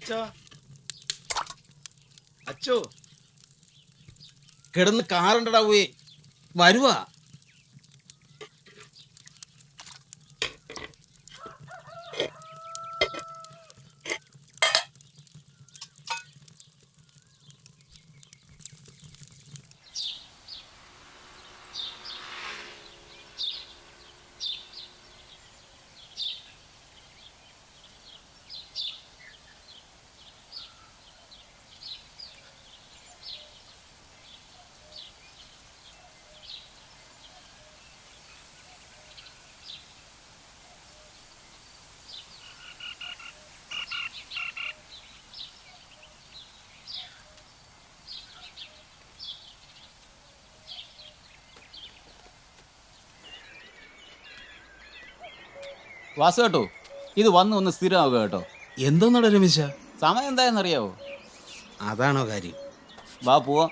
അച്ഛോ അച്ഛോ കിടന്ന് കാറുണ്ടടാ പോയി വരുവാ. വാസു കേട്ടോ, ഇത് ഒന്ന് സ്ഥിരമാവുക കേട്ടോ. എന്തോന്നടാ രമേശ? സമയം എന്തായെന്നറിയാവോ? അതാണോ കാര്യം? വാ പോവാ.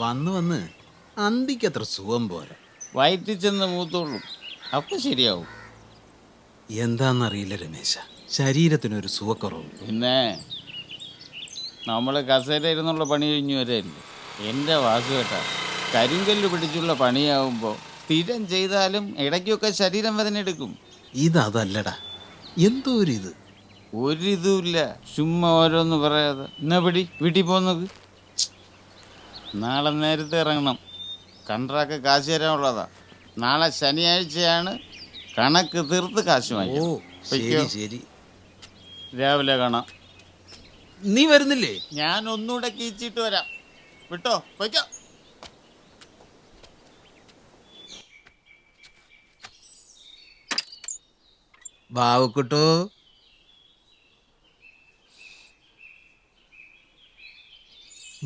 വന്ന് വന്ന് അന്തിക്കത്ര സുഖം പോരാ. വയറ്റിൽ ചെന്ന് മൂത്തോളും, അപ്പൊ ശരിയാവും. എന്താന്നറിയില്ല രമേശ, ശരീരത്തിനൊരു സുഖക്കുറവ്. പിന്നെ നമ്മൾ കസേര ഇരുന്നുള്ള പണി കഴിഞ്ഞു വരായിരുന്നു. എൻ്റെ വാസു കേട്ടാ, കരിങ്കല്ല് പിടിച്ചുള്ള പണിയാവുമ്പോൾ സ്ഥിരം ചെയ്താലും ഇടയ്ക്കൊക്കെ ശരീരം വേദന എടുക്കും. ഇതല്ലടാ, എന്തോ ഒരിതുമില്ല, ചുമ്മാ ഓരോന്ന് പറയാതെ. എന്നാ പിടി, വീട്ടിൽ പോകുന്നത്. നാളെ നേരത്തെ ഇറങ്ങണം, കണ്ട്രാക്ക് കാശ് തരാനുള്ളതാ. നാളെ ശനിയാഴ്ചയാണ്, കണക്ക് തീർത്ത് കാശ് വാങ്ങി. ശരി, രാവിലെ കാണാം. നീ വരുന്നില്ലേ? ഞാൻ ഒന്നുകൂടെ കീച്ചിട്ട് വരാം. വിട്ടോ, പൊയ്ക്കോ. ബാവുക്കുട്ടോ,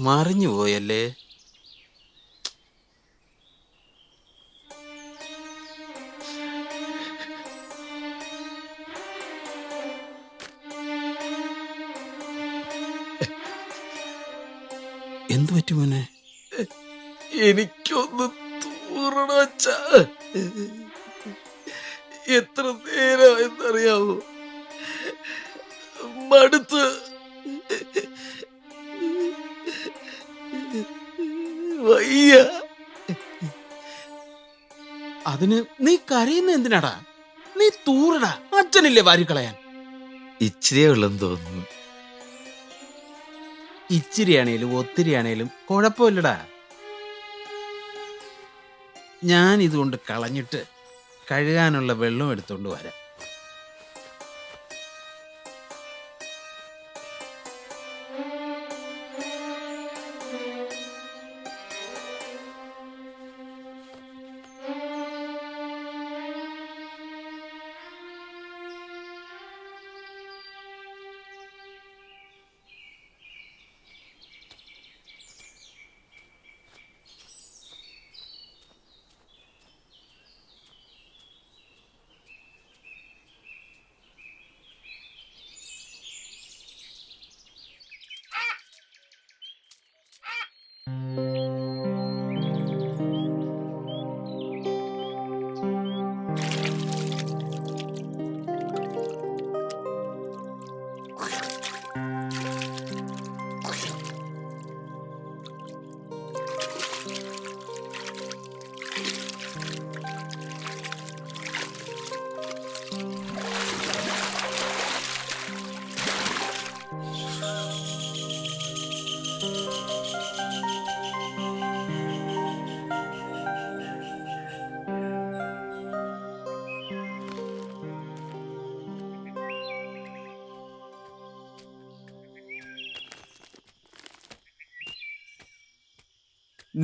മറിഞ്ഞു പോയല്ലേ? എന്തു പറ്റി മോനെ? എനിക്കൊന്ന് തൂറണ. എത്ര നേരമായെന്നറിയാവോ? മടുത്ത്. വയ്യ. അതിന് നീ കരയുന്ന എന്തിനാടാ? നീ തൂറടാ, അച്ഛനില്ലേ വാരിക്കളയാൻ. ഇച്ചിരിയേ ഉള്ളെന്ന് തോന്നുന്നു. ഇച്ചിരിയാണേലും ഒത്തിരിയാണേലും കുഴപ്പമില്ലടാ. ഞാൻ ഇതുകൊണ്ട് കളഞ്ഞിട്ട് കഴുകാനുള്ള വെള്ളം എടുത്തോണ്ട് വരാം.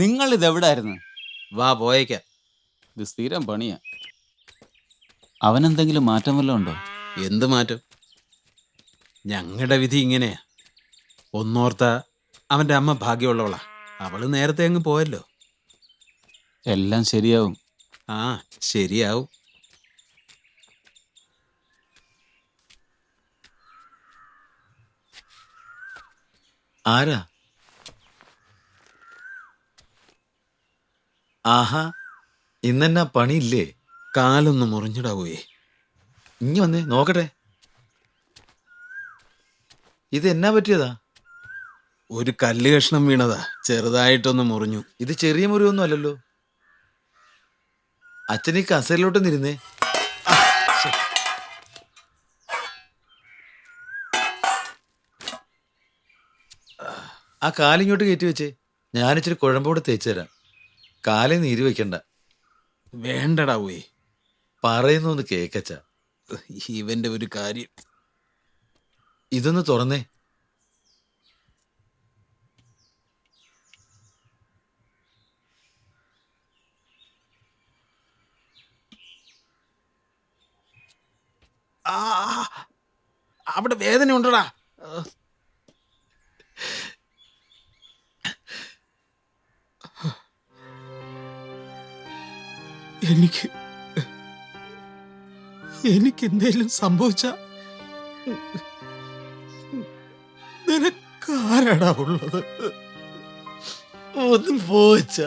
നിങ്ങൾ ഇതെവിടായിരുന്നു? വാ പോയേക്കാം. ഇത് സ്ഥിരം പണിയാ. അവനെന്തെങ്കിലും മാറ്റം വല്ലതും ഉണ്ടോ? എന്ത് മാറ്റം? ഞങ്ങളുടെ വിധി ഇങ്ങനെയാ. ഒന്നോർത്ത അവൻ്റെ അമ്മ ഭാഗ്യമുള്ളവളാ. അവള് നേരത്തെ അങ്ങ് പോയല്ലോ. എല്ലാം ശരിയാവും. ആ, ശരിയാവും. ആരാ? ആഹാ, ഇന്നെന്നാ പണിയില്ലേ? കാലൊന്ന് മുറിഞ്ഞിടാവേ. ഇനി വന്നേ നോക്കട്ടെ. ഇത് എന്നാ പറ്റിയതാ? ഒരു കല്ല് കഷ്ണം വീണതാ, ചെറുതായിട്ടൊന്ന് മുറിഞ്ഞു. ഇത് ചെറിയ മുറിവൊന്നും അല്ലല്ലോ. അച്ഛൻ ഈ കസേരയിലോട്ടൊന്ന് ഇരുന്നേ. ആ കാലിങ്ങോട്ട് കയറ്റി വെച്ചേ. ഞാനിച്ചിരി കുഴമ്പോടെ തേച്ചു തരാം. കാലേ നീര് വെക്കണ്ട. വേണ്ടടാവേ. പറയുന്നൊന്ന് കേക്കച്ച. ഇവന്റെ ഒരു കാര്യം. ഇതൊന്ന് തുറന്നേ. ആ, അവിടെ വേദന ഉണ്ടടാ. എനിക്ക് എന്തേലും സംഭവിച്ച നിനക്കാരാടാ ഉള്ളത്? ഒന്ന് പോച്ച.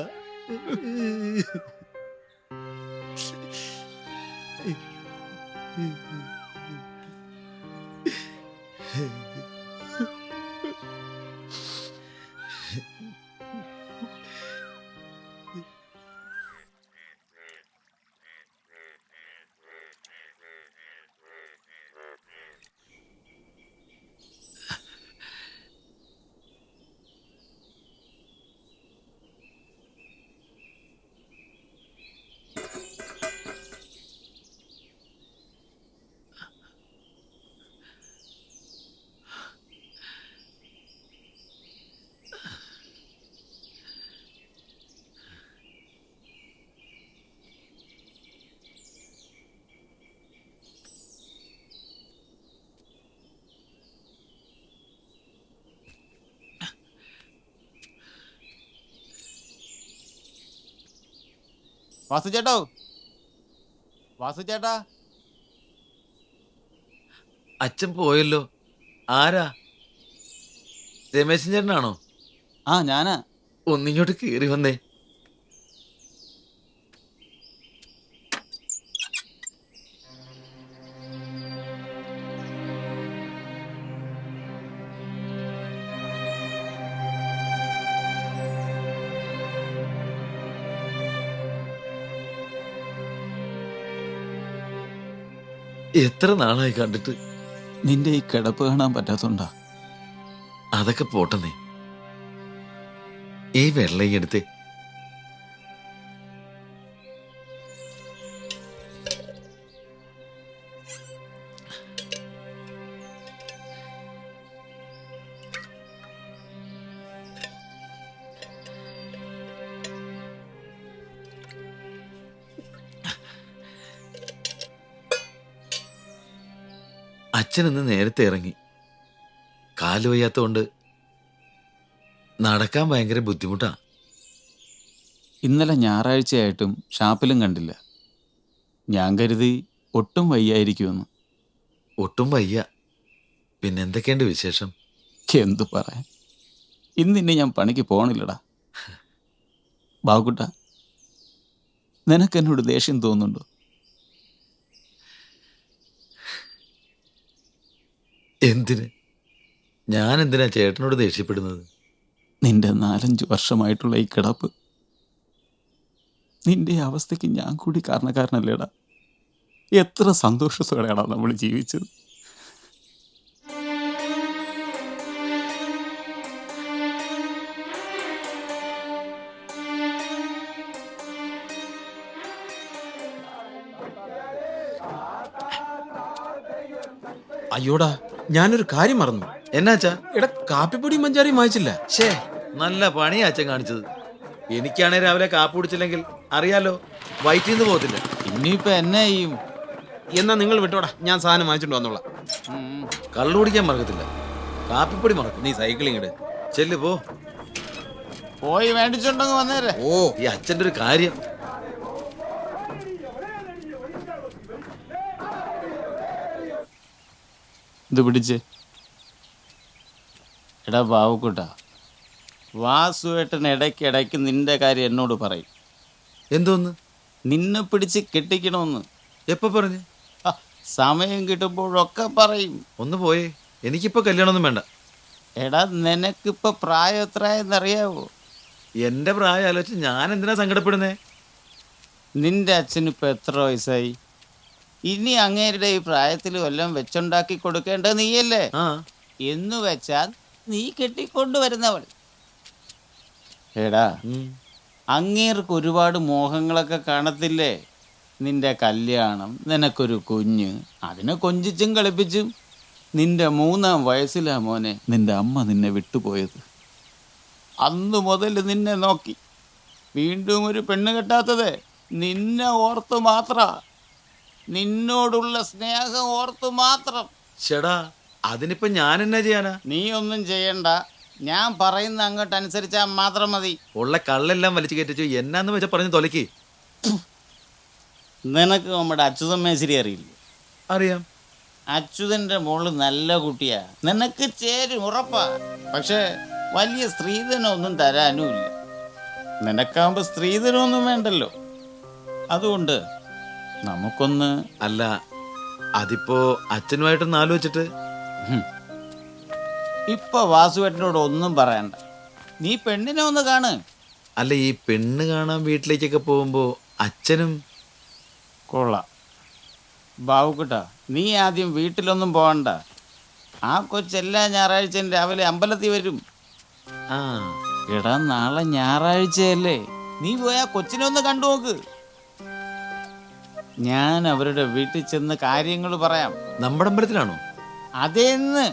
വാസു ചേട്ടോ, വാസു ചേട്ടാ. അച്ഛൻ പോയല്ലോ. ആരാ? രമേശൻ ചേട്ടനാണോ? ആ, ഞാനാ. ഒന്നിങ്ങോട്ട് കേറി വന്നേ. എത്ര നാളായി കണ്ടിട്ട്. നിന്റെ ഈ കിടപ്പ് കാണാൻ പറ്റാത്തോണ്ടാ. അതൊക്കെ പോട്ടെന്നേ. ഈ വെള്ളം എടുത്തേ. അച്ഛനിന്ന് നേരത്തെ ഇറങ്ങി. കാല് വയ്യാത്തോണ്ട് നടക്കാൻ ഭയങ്കര ബുദ്ധിമുട്ടാ. ഇന്നലെ ഞായറാഴ്ചയായിട്ടും ഷാപ്പിലും കണ്ടില്ല. ഞാൻ കരുതി ഒട്ടും വയ്യായിരിക്കുമെന്ന്. ഒട്ടും വയ്യ. പിന്നെന്തൊക്കെയുണ്ട് വിശേഷം? എന്തു പറയാൻ, ഇന്നിനി ഞാൻ പണിക്ക് പോകണില്ലടാ. ബാബുക്കുട്ട, നിനക്കെന്നോട് ദേഷ്യം തോന്നുന്നുണ്ടോ? എന്തിന്? ഞാൻ എന്തിനാ ചേട്ടനോട് ദേഷ്യപ്പെടുന്നത്? നിന്റെ 4-5 വർഷമായിട്ടുള്ള ഈ കിടപ്പ്, നിന്റെ അവസ്ഥയ്ക്ക് ഞാൻ കൂടി കാരണക്കാരനല്ലേടാ. എത്ര സന്തോഷത്തോടെയാടാ നമ്മൾ ജീവിച്ചത്. അയ്യോടാ, ഞാനൊരു കാര്യം മറന്നു. എന്നാച്ചാ? എടാ, കാപ്പിപ്പൊടിയും പഞ്ചാരയും വാങ്ങിച്ചില്ല. ഷേ, നല്ല പണിയാ അച്ഛൻ കാണിച്ചത്. എനിക്കാണെ രാവിലെ കാപ്പി കുടിച്ചില്ലെങ്കിൽ അറിയാലോ, വയറ്റിൽ നിന്ന് പോകത്തില്ല. ഇനിയിപ്പോ എന്നെ ചെയ്യും? എന്നാ നിങ്ങൾ വിട്ടോടാ, ഞാൻ സാധനം വാങ്ങിച്ചോണ്ട് വന്നോളാം. ഉം. കള്ളു കുടിക്കാൻ മറക്കത്തില്ല, കാപ്പിപ്പൊടി മറക്കും. നീ സൈക്കിളിങ് ഇട്. ചെല്ലു പോ. പോയി മേടിച്ചോണ്ടങ്ങ് വന്നേരെ. ഓ, ഈ അച്ഛൻ്റെ ഒരു കാര്യം. ഇത് പിടിച്ച്. എടാ ബാവുക്കുട്ടാ, വാസുവേട്ടൻ ഇടയ്ക്കിടയ്ക്ക് നിന്റെ കാര്യം എന്നോട് പറയും. എന്തോന്ന്? നിന്നെ പിടിച്ച് കെട്ടിക്കണമെന്ന്. എപ്പോ പറഞ്ഞു? ആ, സമയം കിട്ടുമ്പോഴൊക്കെ പറയും. ഒന്ന് പോയേ, എനിക്കിപ്പോ കല്യാണമൊന്നും വേണ്ട. എടാ നിനക്കിപ്പോ പ്രായം എത്രയെന്നറിയാവോ? എന്റെ പ്രായം ആലോചിച്ച് ഞാൻ എന്തിനാ സങ്കടപ്പെടുന്നേ? നിന്റെ അച്ഛനിപ്പോ എത്ര വയസ്സായി? ഇനി അങ്ങേരുടെ ഈ പ്രായത്തിൽ വല്ലതും വെച്ചുണ്ടാക്കി കൊടുക്കേണ്ടത് നീയല്ലേ? ആ, എന്ന് വെച്ചാൽ നീ കെട്ടിക്കൊണ്ടുവരുന്നവൾ. എടാ ഉം. അങ്ങേർക്ക് ഒരുപാട് മോഹങ്ങളൊക്കെ കാണത്തില്ലേ? നിന്റെ കല്യാണം, നിനക്കൊരു കുഞ്ഞ്, അതിനെ കൊഞ്ചിച്ചും കളിപ്പിച്ചും. നിന്റെ 3-ാം വയസ്സിലാ മോനെ നിന്റെ അമ്മ നിന്നെ വിട്ടുപോയത്. അന്നു മുതൽ നിന്നെ നോക്കി. വീണ്ടും ഒരു പെണ്ണ് കെട്ടാത്തത് നിന്നെ ഓർത്തു മാത്ര, നിന്നോടുള്ള സ്നേഹം ഓർത്തു മാത്രം. ചേടാ, അതിനിപ്പോ ഞാൻ എന്നാ ചെയ്യാനാ? നീ ഒന്നും ചെയ്യണ്ട, ഞാൻ പറയുന്ന അങ്ങോട്ട് അനുസരിച്ചാൽ മാത്രം മതി. ഉള്ള കള്ളെല്ലാം വലിച്ചു കയറ്റിച്ചു എന്നാന്ന് വെച്ചാ പറഞ്ഞു തൊലക്ക്. നിനക്ക് നമ്മുടെ അച്യുതൻ മേശ്ശേരി അറിയില്ലേ? അറിയാം. അച്യുതൻ്റെ മോള് നല്ല കുട്ടിയാ, നിനക്ക് ചേരും ഉറപ്പാ. പക്ഷേ വലിയ സ്ത്രീധനമൊന്നും തരാനുമില്ല. നിനക്കാവുമ്പോൾ സ്ത്രീധനമൊന്നും വേണ്ടല്ലോ. അതുകൊണ്ട് നമുക്കൊന്ന് അല്ല, അതിപ്പോ അച്ഛനുമായിട്ടൊന്ന് ആലോചിച്ചിട്ട്. ഇപ്പൊ വാസുവേട്ടനോട് ഒന്നും പറയണ്ട, നീ പെണ്ണിനെ ഒന്ന് കാണ്. അല്ല, ഈ പെണ്ണ് കാണാൻ വീട്ടിലേക്കൊക്കെ പോകുമ്പോ അച്ഛനും. കൊള്ളാം ബാവുക്കുട്ടാ, നീ ആദ്യം വീട്ടിലൊന്നും പോകണ്ട. ആ കൊച്ചെല്ലാ ഞായറാഴ്ചയും രാവിലെ അമ്പലത്തിൽ വരും. ആ, എടാ നാളെ ഞായറാഴ്ചയല്ലേ, നീ പോയി ആ കൊച്ചിനെ ഒന്ന് കണ്ടു നോക്ക്. ഞാൻ അവരുടെ വീട്ടിൽ ചെന്ന് കാര്യങ്ങൾ പറയാം. നമ്മുടെ അമ്പലത്തിലാണോ? അതേന്ന്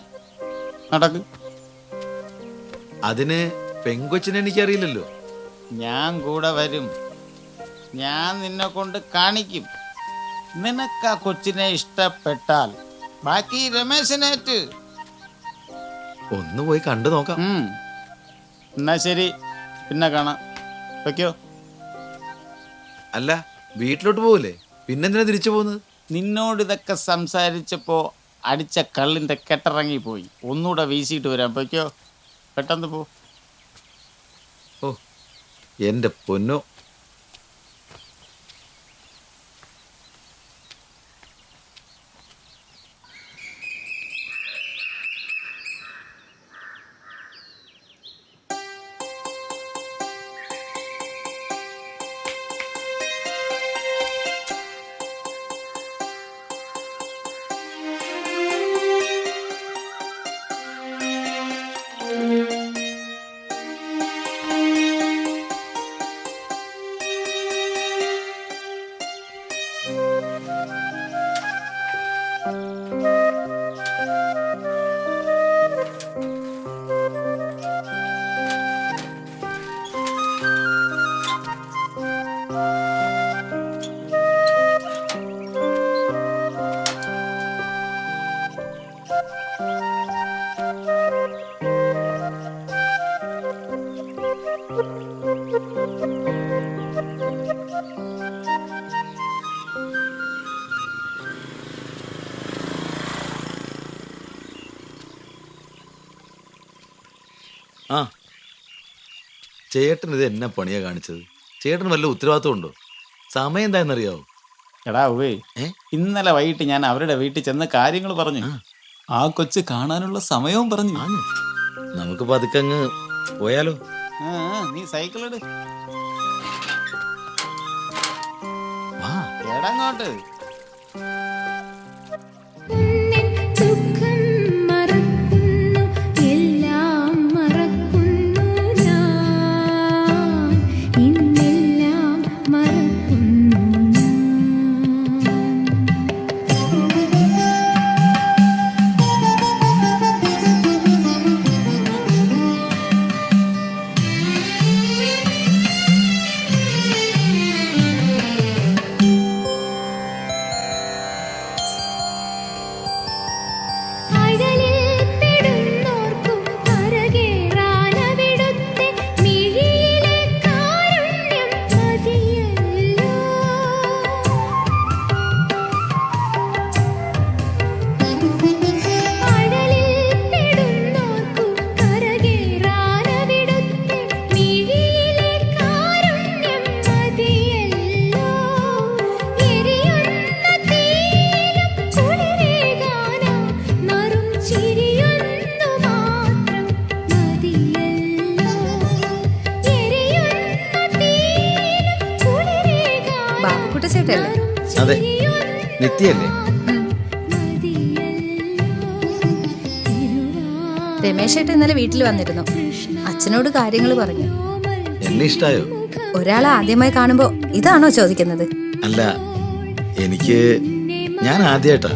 നടക്ക്. അതിന് പെങ്കൊച്ചിനെ എനിക്കറിയില്ലല്ലോ. ഞാൻ കൂടെ വരും. ഞാൻ നിന്നെ കൊണ്ട് കാണിക്കും. നിനക്ക് ആ കൊച്ചിനെ ഇഷ്ടപ്പെട്ടാൽ ബാക്കി രമേശനേറ്റ്. ഒന്ന് പോയി കണ്ടു നോക്കാം. എന്നാ ശരി, പിന്നെ കാണാം. വെക്കോ. അല്ല, വീട്ടിലോട്ട് പോകൂലേ? പിന്നെന്തിനാ തിരിച്ചു പോകുന്നത്? നിന്നോട് ഇതൊക്കെ സംസാരിച്ചപ്പോൾ അടിച്ച കള്ളിൻ്റെ കെട്ടിറങ്ങിപ്പോയി. ഒന്നുകൂടെ വീശിയിട്ട് വരാം. പൊയ്ക്കോ, പെട്ടെന്ന് പോ. ഓ, എന്റെ പൊന്നോ. ആ, ചേട്ടൻ ഇത് എന്നാ പണിയാ കാണിച്ചത്? ചേട്ടൻ വല്ല ഉത്തരവാദിത്വം ഉണ്ടോ? സമയം എന്തായെന്നറിയാവോ? എടാ ഉവേ, ഇന്നലെ വൈകിട്ട് ഞാൻ അവരുടെ വീട്ടിൽ ചെന്ന് കാര്യങ്ങൾ പറഞ്ഞു. ആ കൊച്ച് കാണാനുള്ള സമയവും പറഞ്ഞു. നമുക്ക് പതുക്കെ അങ്ങ് പോയാലോ? നീ സൈക്കിൾ എടു. വാ. എടങ്ങോട്ട്. രമേശേട്ടല്ലേ? അതെ, നിത്യല്ലേ? രമേശേട്ടൻ ഇന്നലെ വീട്ടിൽ വന്നിരുന്നു. അച്ഛനോട് കാര്യങ്ങൾ പറഞ്ഞു. എന്നെ ഇഷ്ടായോ? ഒരാളെ ആദ്യമായി കാണുമ്പോ ഇതാണോ ചോദിക്കുന്നത്? അല്ല, ഞാൻ ആദ്യമായിട്ടാ.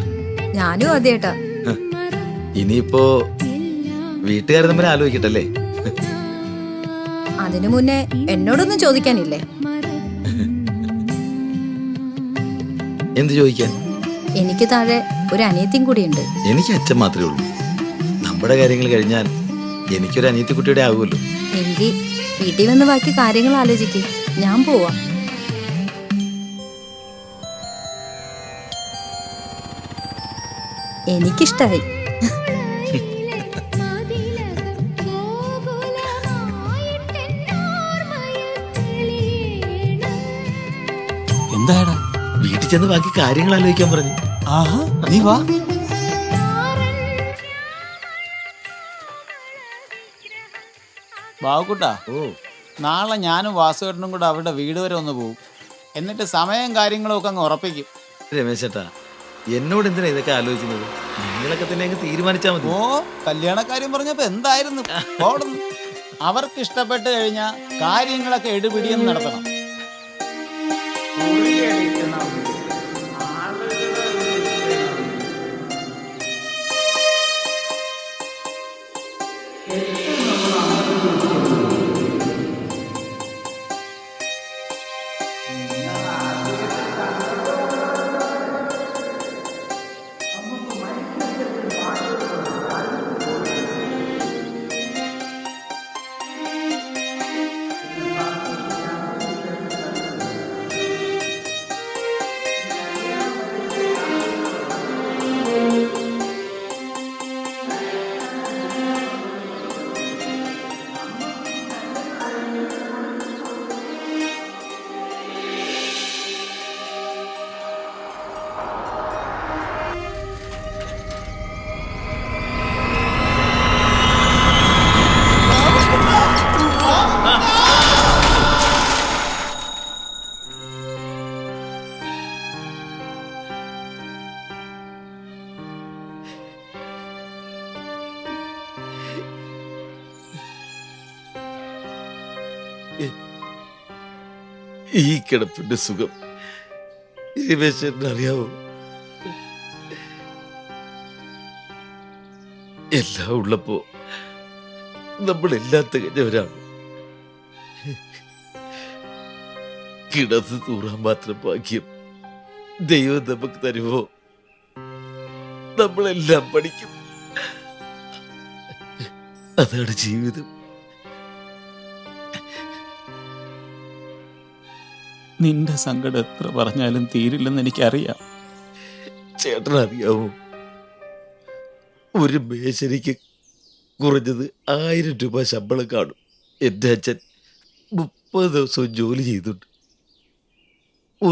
ഞാനും ആദ്യമായിട്ടാ. ഇനിയിപ്പോ വീട്ടുകാർ തമ്മിൽ ആലോചിക്കട്ടല്ലേ? അതിനു മുന്നേ എന്നോടൊന്നും ചോദിക്കാനില്ലേ? എന്ത് ചോദിക്കാൻ? എനിക്ക് താഴെ ഒരു അനിയത്തിയും കൂടിയുണ്ട്. എനിക്ക് അച്ഛൻ മാത്രമേ ഉള്ളൂ. നമ്മുടെ കാര്യങ്ങൾ കഴിഞ്ഞാൽ എനിക്കൊരു അനിയത്തിക്കുട്ടിയുടെ ആകുമല്ലോ. എങ്കിൽ വീട്ടിൽ വന്ന് ബാക്കി കാര്യങ്ങൾ ആലോചിക്കും. ഞാൻ പോവാ. എനിക്കിഷ്ടായി. എന്താടാ? വീട്ടിൽ ചെന്ന് ബാക്കി കാര്യങ്ങൾ ആലോചിക്കാൻ പറഞ്ഞു. ആഹാ, നീ വാ. ബാബുക്കുട്ടാ, ഓ, നാളെ ഞാനും വാസുവേട്ടനും കൂടെ അവരുടെ വീട് വരെ ഒന്ന് പോകും. എന്നിട്ട് സമയം കാര്യങ്ങളും ഒക്കെ അങ്ങ് ഉറപ്പിക്കും. രമേശേട്ടാ, എന്നോട് എന്തിനാ ഇതൊക്കെ ആലോചിക്കുന്നത്? നിങ്ങളൊക്കെ തന്നെ അങ്ങ് തീരുമാനിച്ചാൽ മതി. ഓ, കല്യാണക്കാര്യം പറഞ്ഞപ്പോ എന്തായിരുന്നു ഓടുന്നു. അവർക്ക് ഇഷ്ടപ്പെട്ട് കഴിഞ്ഞാൽ കാര്യങ്ങളൊക്കെ എടുപിടിയെന്ന് നടത്തണം. ഈ കിടപ്പിന്റെ സുഖം രമേശേട്ടന് അറിയാവോ? എല്ലാം ഉള്ളപ്പോ നമ്മളെല്ലാം തികഞ്ഞവരാണ്. കിടന്ന് തൂറാൻ മാത്രം ഭാഗ്യം ദൈവം നമുക്ക് തരുമോ? നമ്മളെല്ലാം പഠിക്കും. അതാണ് ജീവിതം. നിന്റെ സങ്കടം എത്ര പറഞ്ഞാലും തീരില്ലെന്ന് എനിക്കറിയാം. ചേട്ടനറിയാവോ, ഒരു മേശരിക്ക് കുറഞ്ഞത് 1000 രൂപ ശമ്പളം കാണും. എൻ്റെ അച്ഛൻ 30 ദിവസവും ജോലി ചെയ്തിട്ടുണ്ട്.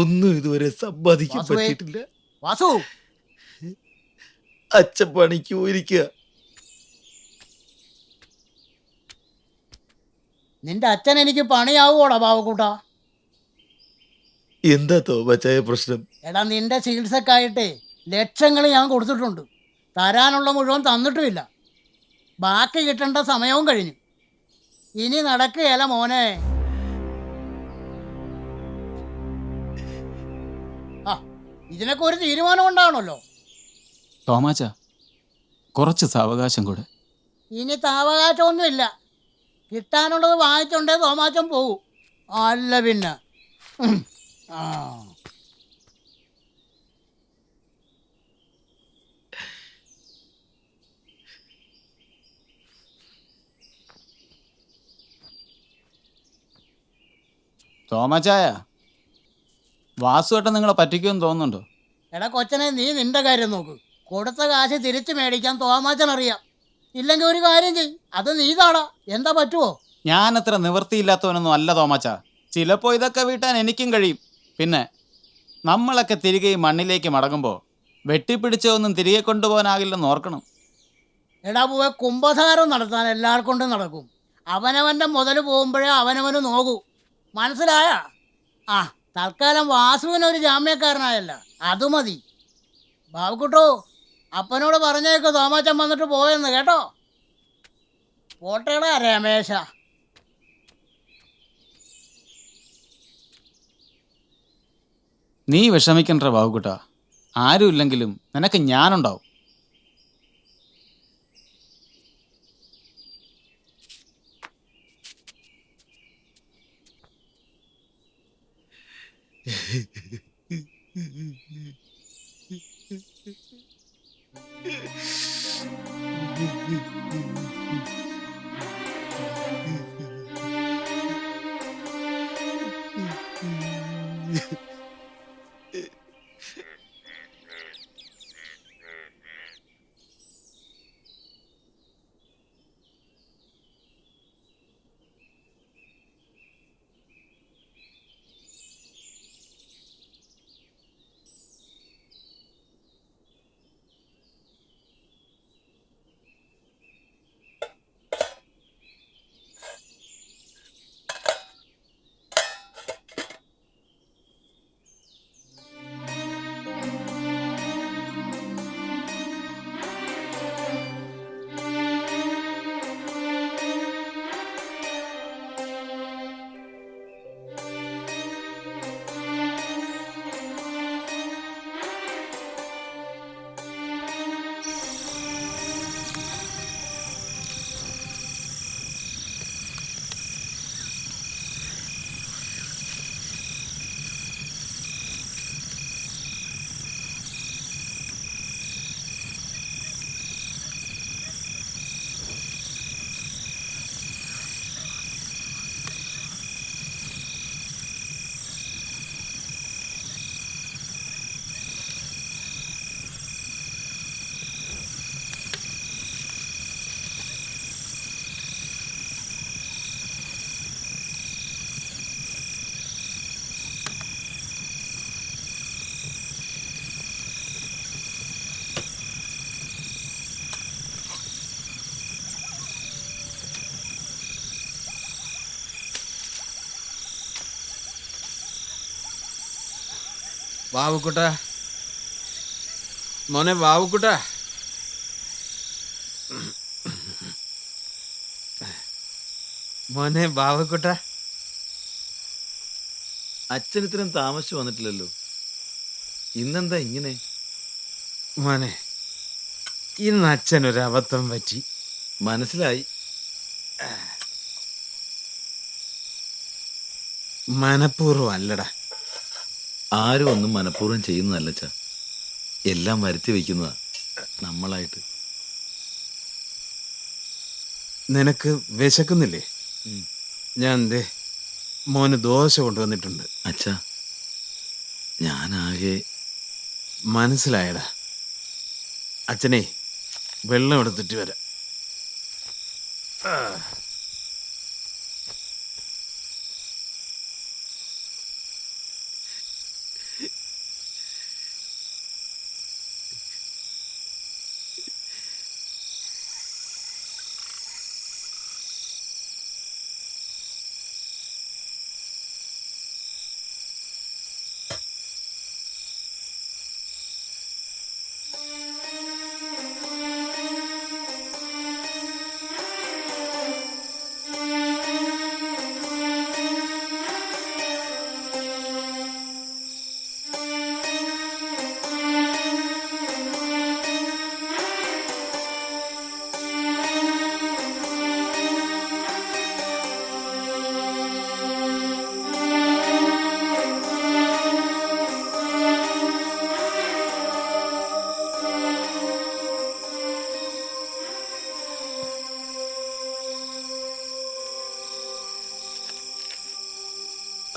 ഒന്നും ഇതുവരെ സമ്പാദിക്കാൻ വാസുവേ. പറ്റിയിട്ടില്ല. വാസു, അച്ഛൻ പണിക്ക് പോയിരിക്കുക. നിന്റെ അച്ഛൻ എനിക്ക് പണിയാവൂടാ ബാവക്കൂട്ടാ? എന്താ തോമച്ചായ പ്രശ്നം? എടാ, നിന്റെ ചികിത്സക്കായിട്ടേ ലക്ഷങ്ങൾ ഞാൻ കൊടുത്തിട്ടുണ്ട്. തരാനുള്ള മുഴുവൻ തന്നിട്ടുമില്ല. ബാക്കി കിട്ടേണ്ട സമയവും കഴിഞ്ഞു. ഇനി നടക്കുകയല്ല മോനെ. ആ, ഇതിനൊക്കെ ഒരു തീരുമാനം ഉണ്ടാവണമല്ലോ. തോമാച്ച, കുറച്ച് സാവകാശം കൂടെ. ഇനി താവകാശമൊന്നുമില്ല. കിട്ടാനുള്ളത് വാങ്ങിച്ചുകൊണ്ടേ തോമാച്ചൻ പോകൂ. അല്ല പിന്നെ ആ തോമാച്ചായ, വാസുവേട്ടൻ നിങ്ങളെ പറ്റിക്കുമെന്ന് തോന്നുന്നുണ്ടോ? എടാ കൊച്ചനെ, നീ നിന്റെ കാര്യം നോക്ക്. കൊടുത്ത കാശ് തിരിച്ചു മേടിക്കാൻ തോമാച്ചൻ അറിയാം. ഇല്ലെങ്കിൽ ഒരു കാര്യം ചെയ്, അത് നീ താടാ. എന്താ പറ്റുമോ? ഞാനത്ര നിവൃത്തിയില്ലാത്തവനൊന്നും അല്ല തോമാച്ച. ചിലപ്പോൾ ഇതൊക്കെ വീട്ടാൻ എനിക്കും കഴിയും. പിന്നെ നമ്മളൊക്കെ തിരികെ ഈ മണ്ണിലേക്ക് മടങ്ങുമ്പോൾ വെട്ടിപ്പിടിച്ചതൊന്നും തിരികെ കൊണ്ടുപോകാനാകില്ലെന്ന് ഓർക്കണം. എടാ പോവെ, കുംഭസാരം നടത്താൻ എല്ലാവർക്കും കൊണ്ട് നടക്കും. അവനവൻ്റെ മുതൽ പോകുമ്പോഴേ അവനവന് നോക്കൂ. മനസ്സിലായ? ആ, തൽക്കാലം വാസുവിനൊരു ജാമ്യക്കാരനായല്ല, അത് മതി. ബാബുക്കുട്ടോ, അപ്പനോട് പറഞ്ഞേക്ക് തോമാച്ചൻ വന്നിട്ട് പോയെന്ന് കേട്ടോ. പോട്ടേടാ രമേശ. നീ വിഷമിക്കണ്ട ബാബുക്കുട്ടാ, ആരും ഇല്ലെങ്കിലും നിനക്ക് ഞാനുണ്ടാവും. വാവുക്കുട്ട, മോനെ വാവുക്കുട്ട. മോനെ വാവുക്കുട്ട. അച്ഛൻ ഇത്രയും താമസിച്ചു വന്നിട്ടില്ലല്ലോ, ഇന്നെന്താ ഇങ്ങനെ? മോനെ, ഇന്ന് അച്ഛനൊരബദ്ധം പറ്റി. മനസ്സിലായി. മനഃപൂർവ്വം അല്ലടാ. ആരും ഒന്നും മനഃപൂർവ്വം ചെയ്യുന്നതല്ല അച്ഛാ, എല്ലാം വരുത്തി വെക്കുന്നതാ നമ്മളായിട്ട്. നിനക്ക് വിശക്കുന്നില്ലേ? ഉം. ഞാൻ ദേ മോന് ദോശ കൊണ്ടുവന്നിട്ടുണ്ട്. അച്ഛാ, ഞാനാകെ മനസ്സിലായടാ. അച്ഛനെ വെള്ളം എടുത്തിട്ട് വരാം.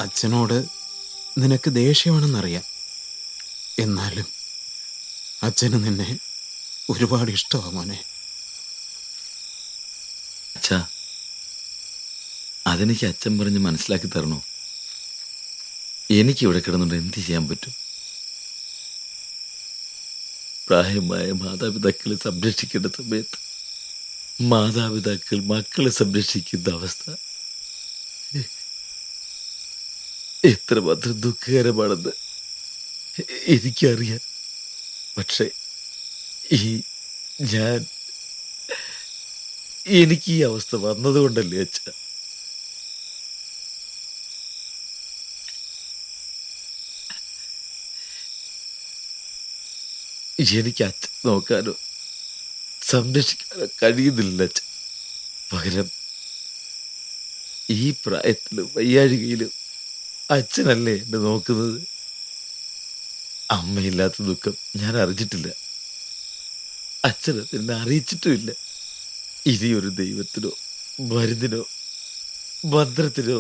അച്ഛനോട് നിനക്ക് ദേഷ്യമാണെന്നറിയാം. എന്നാലും അച്ഛന് നിന്നെ ഒരുപാട് ഇഷ്ടമാ മോനെ. അച്ഛാ, അതെനിക്ക് അച്ഛൻ പറഞ്ഞ് മനസ്സിലാക്കി തരണോ? എനിക്കിവിടെ കിടന്നുകൊണ്ട് എന്ത് ചെയ്യാൻ പറ്റും? പ്രായമായ മാതാപിതാക്കളെ സംരക്ഷിക്കേണ്ട സമയത്ത് മാതാപിതാക്കൾ മക്കളെ സംരക്ഷിക്കുന്ന അവസ്ഥ എത്രമാത്രം ദുഃഖകരമാണെന്ന് എനിക്കറിയാം. പക്ഷെ എനിക്ക് ഈ അവസ്ഥ വന്നതുകൊണ്ടല്ലേ അച്ഛ. എനിക്ക് അച്ഛൻ നോക്കാനോ സംരക്ഷിക്കാനോ കഴിയുന്നില്ല അച്ഛൻ. പകരം ഈ പ്രായത്തിലും വയ്യാഴികയിലും അച്ഛനല്ലേ എന്നെ നോക്കുന്നത്. അമ്മയില്ലാത്ത ദുഃഖം ഞാൻ അറിഞ്ഞിട്ടില്ല, അച്ഛനെ എന്നെ അറിയിച്ചിട്ടുമില്ല. ഇനിയൊരു ദൈവത്തിനോ മരുന്നിനോ മന്ത്രത്തിനോ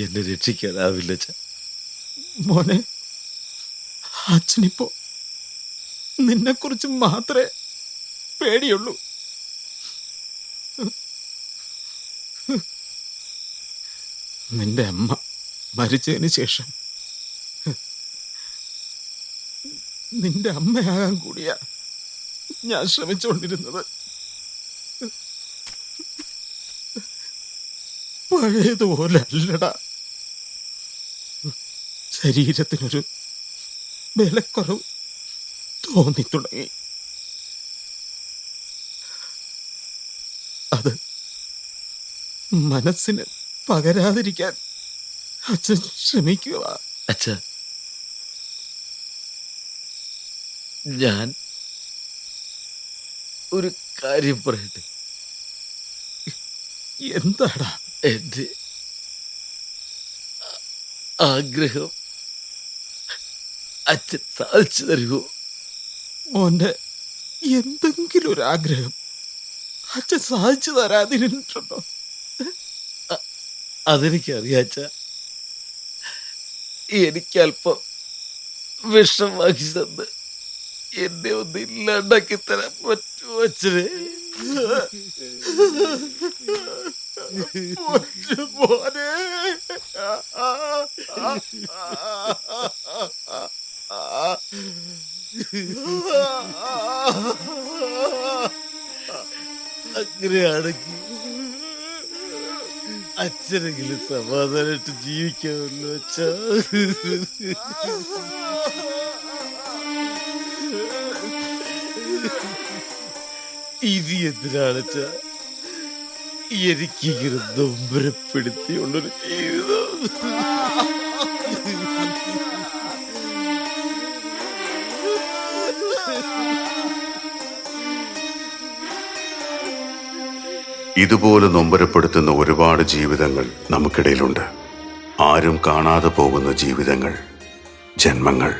എന്നെ രക്ഷിക്കാനാവില്ല അച്ഛ. മോനെ, അച്ഛനിപ്പോ നിന്നെക്കുറിച്ച് മാത്രമേ പേടിയുള്ളൂ. നിന്റെ അമ്മ മരിച്ചതിന് ശേഷം നിന്റെ അമ്മയാകാൻ കൂടിയാ ഞാൻ ശ്രമിച്ചുകൊണ്ടിരുന്നത്. പഴയതുപോലെ അല്ലടാ. ശരീരത്തിനൊരു ബലക്കുറവ് തോന്നിത്തുടങ്ങി. അത് മനസ്സിന് പകരാതിരിക്കാൻ അച്ഛൻ ശ്രമിക്കുക. അച്ഛ, ഞാൻ ഒരു കാര്യം പറയട്ടെ. എന്താടാ? എന്റെ ആഗ്രഹം അച്ഛൻ സാധിച്ചു തരുമോ? മോന്റെ എന്തെങ്കിലും ഒരു ആഗ്രഹം അച്ഛൻ സാധിച്ചു തരാതിരുന്നിട്ടുണ്ടോ? അതെനിക്കറിയാം അച്ഛ. എനിക്കല്പം വിഷം വാങ്ങി തന്ന് എന്നെ ഒന്ന് ഇല്ലാണ്ടാക്കി തരാൻ പറ്റുമോ അച്ഛനെ? മോനെ, അങ്ങനെയാണെങ്കിൽ അച്ഛനെങ്കിലും സമാധാനമായിട്ട് ജീവിക്കാമല്ലോ അച്ഛ. ഇനി എന്തിനാണ് അച്ഛ എനിക്കിങ്ങനെ നൊമ്പരപ്പെടുത്തിയുള്ളൊരു ജീവിതം? ഇതുപോലെ നൊമ്പരപ്പെടുത്തുന്ന ഒരുപാട് ജീവിതങ്ങൾ നമുക്കിടയിലുണ്ട്. ആരും കാണാതെ പോകുന്ന ജീവിതങ്ങൾ, ജന്മങ്ങൾ.